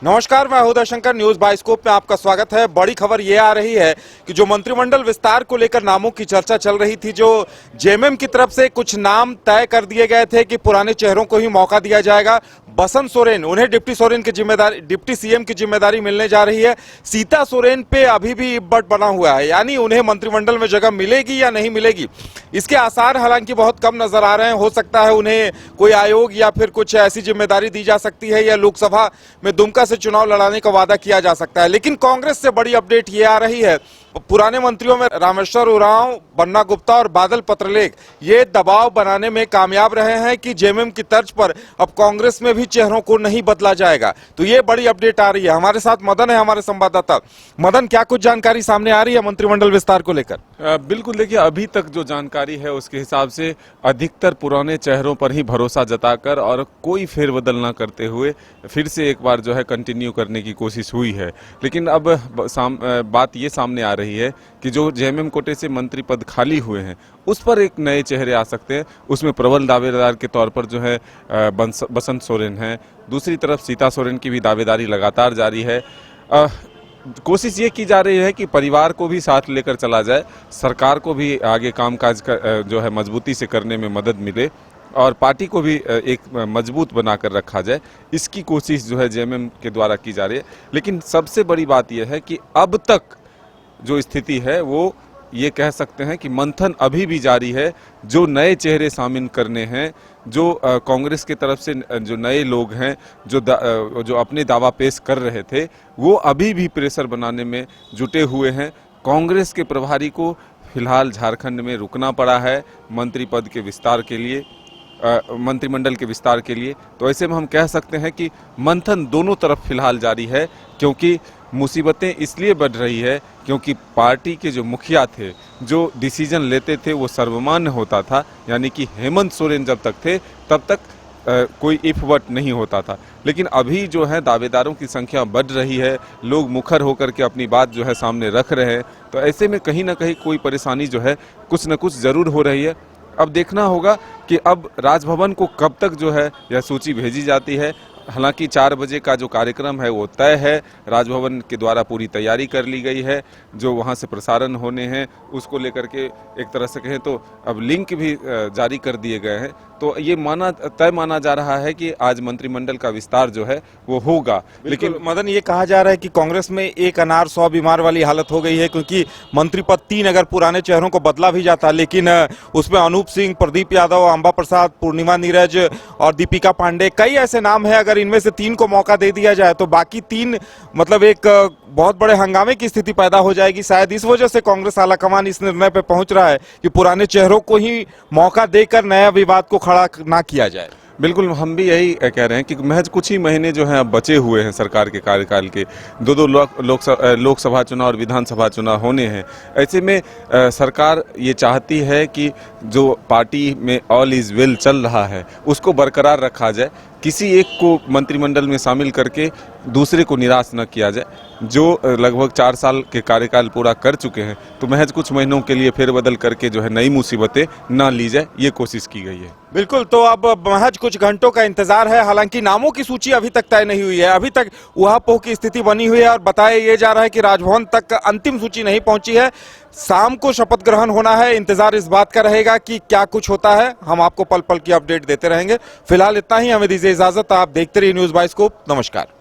नमस्कार, मैं हूं शंकर। न्यूज बाइस्कोप में आपका स्वागत है। बड़ी खबर ये आ रही है कि जो मंत्रिमंडल विस्तार को लेकर नामों की चर्चा चल रही थी, जो जेएमएम की तरफ से कुछ नाम तय कर दिए गए थे कि पुराने चेहरों को ही मौका दिया जाएगा। बसंत सोरेन, उन्हें डिप्टी सीएम की जिम्मेदारी मिलने जा रही है। सीता सोरेन पे अभी भी इब्बट बना हुआ है, यानी उन्हें मंत्रिमंडल में जगह मिलेगी या नहीं मिलेगी, इसके आसार हालांकि बहुत कम नजर आ रहे हैं। हो सकता है उन्हें कोई आयोग या फिर कुछ ऐसी जिम्मेदारी दी जा सकती है, या लोकसभा में दुमका से चुनाव लड़ाने का वादा किया जा सकता है। लेकिन कांग्रेस से बड़ी अपडेट ये आ रही है, पुराने मंत्रियों में रामेश्वर उरांव, बन्ना गुप्ता और बादल पत्रलेख ये दबाव बनाने में कामयाब रहे हैं कि जेएमएम की तर्ज पर अब कांग्रेस में भी चेहरों को नहीं बदला जाएगा। तो ये बड़ी अपडेट आ रही है। हमारे साथ मदन है, हमारे संवाददाता। मदन, क्या कुछ जानकारी सामने आ रही है मंत्रिमंडल विस्तार को लेकर? बिल्कुल, देखिए, अभी तक जो जानकारी है उसके हिसाब से अधिकतर पुराने चेहरों पर ही भरोसा जताकर और कोई फेरबदल ना करते हुए फिर से एक बार जो है कंटिन्यू करने की कोशिश हुई है। लेकिन अब बात ये सामने आ रही है कि जो जेएमएम कोटे से मंत्री पद खाली हुए हैं उस पर एक नए चेहरे आ सकते हैं। उसमें प्रबल दावेदार के तौर पर जो है बसंत सोरेन है। दूसरी तरफ सीता सोरेन की भी दावेदारी लगातार जारी है। कोशिश ये की जा रही है कि परिवार को भी साथ लेकर चला जाए, सरकार को भी आगे कामकाज जो है मजबूती से करने में मदद मिले और पार्टी को भी एक मजबूत बनाकर रखा जाए। इसकी कोशिश जो है जेएमएम के द्वारा की जा रही है। लेकिन सबसे बड़ी बात यह है कि अब तक जो स्थिति है वो ये कह सकते हैं कि मंथन अभी भी जारी है। जो नए चेहरे शामिल करने हैं, जो कांग्रेस की तरफ से जो नए लोग हैं जो अपने दावा पेश कर रहे थे, वो अभी भी प्रेशर बनाने में जुटे हुए हैं। कांग्रेस के प्रभारी को फिलहाल झारखंड में रुकना पड़ा है मंत्री पद के विस्तार के लिए, मंत्रिमंडल के विस्तार के लिए। तो ऐसे में हम कह सकते हैं कि मंथन दोनों तरफ फिलहाल जारी है, क्योंकि मुसीबतें इसलिए बढ़ रही है क्योंकि पार्टी के जो मुखिया थे, जो डिसीजन लेते थे वो सर्वमान्य होता था, यानी कि हेमंत सोरेन जब तक थे तब तक कोई इफ बट नहीं होता था। लेकिन अभी जो है दावेदारों की संख्या बढ़ रही है, लोग मुखर होकर के अपनी बात जो है सामने रख रहे हैं। तो ऐसे में कहीं ना कहीं कोई परेशानी जो है कुछ न कुछ जरूर हो रही है। अब देखना होगा कि अब राजभवन को कब तक जो है यह सूची भेजी जाती है। हालांकि 4 बजे का जो कार्यक्रम है वो तय है, राजभवन के द्वारा पूरी तैयारी कर ली गई है। जो वहां से प्रसारण होने हैं उसको लेकर के एक तरह से कहें तो अब लिंक भी जारी कर दिए गए हैं। तो ये तय माना जा रहा है कि आज मंत्रिमंडल का विस्तार जो है वो होगा। लेकिन मदन, ये कहा जा रहा है कि कांग्रेस में एक अनार 100 बीमार वाली हालत हो गई है, क्योंकि मंत्री पद 3 अगर पुराने चेहरों को बदला भी जाता, लेकिन उसमें अनूप सिंह, प्रदीप यादव, अंबा प्रसाद, पूर्णिमा नीरज और दीपिका पांडे, कई ऐसे नाम हैं। अगर इनमें से 3 को मौका दे दिया जाए तो बाकी 3 मतलब एक बहुत बड़े हंगामे की स्थिति पैदा हो जाएगी। शायद इस वजह से कांग्रेस आलाकमान इस निर्णय पर पहुंच रहा है कि पुराने चेहरों को ही मौका देकर नया विवाद को खड़ा ना किया जाए। बिल्कुल, हम भी यही कह रहे हैं कि महज कुछ ही महीने जो हैं अब बचे हुए हैं सरकार के कार्यकाल के। 2 लोकसभा चुनाव और विधानसभा चुनाव होने हैं। ऐसे में सरकार ये चाहती है कि जो पार्टी में ऑल इज वेल चल रहा है उसको बरकरार रखा जाए, किसी एक को मंत्रिमंडल में शामिल करके दूसरे को निराश न किया जाए। जो लगभग 4 साल के कार्यकाल पूरा कर चुके हैं, तो महज कुछ महीनों के लिए फेरबदल करके जो है नई मुसीबतें ना ली जाए, ये कोशिश की गई है। बिल्कुल, तो अब महज कुछ घंटों का इंतजार है। हालांकि नामों की सूची अभी तक तय नहीं हुई है, अभी तक ऊहापोह की स्थिति बनी हुई है और बताया ये जा रहा है कि राजभवन तक अंतिम सूची नहीं पहुंची है। शाम को शपथ ग्रहण होना है। इंतजार इस बात का रहेगा कि क्या कुछ होता है। हम आपको पल पल की अपडेट देते रहेंगे। फिलहाल इतना ही, हमें दीजिए इजाजत। आप देखते रहिए न्यूज बाइस्कोप। नमस्कार।